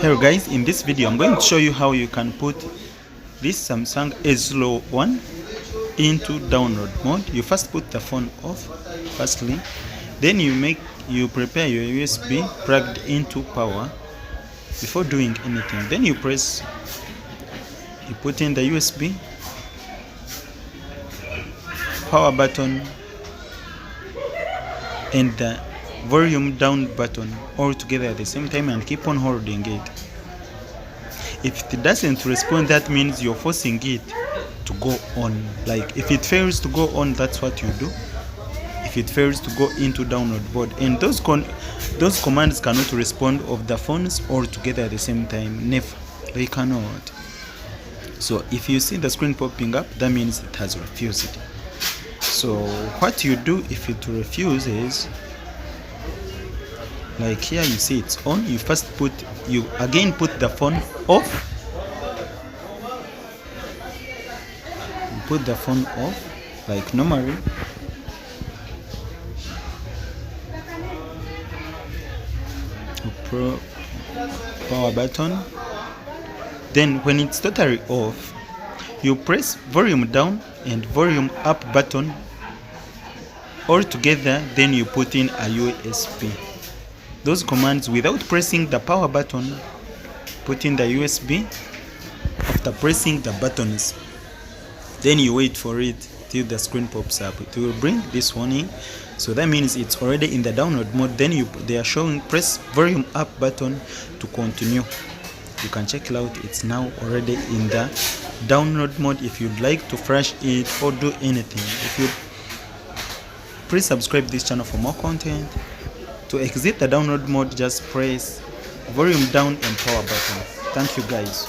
Hello guys, in this video I'm going to show you how you can put this Samsung A01 into download mode. You first put the phone off firstly, then you prepare your USB plugged into power before doing anything. Then you put in the USB power button and the volume down button all together at the same time and keep on holding it. If it doesn't respond, that means you're forcing it to go on. Like if it fails to go on, that's what you do. If it fails to go into download mode, and those commands cannot respond of the phones all together at the same time. Never, they cannot. So if you see the screen popping up, that means it has refused. So what you do if it refuses, like here you see it's on, you again put the phone off. You put the phone off like normally. You power button. Then when it's totally off, you press volume down and volume up button all together, then you put in a USB. Those commands without pressing the power button, put in the USB after pressing the buttons. Then you wait for it till the screen pops up. It will bring this warning. So that means it's already in the download mode. Then they are showing press volume up button to continue. You can check it out. It's now already in the download mode. If you'd like to flash it or do anything, please subscribe this channel for more content. To exit the download mode, just press volume down and power button. Thank you guys.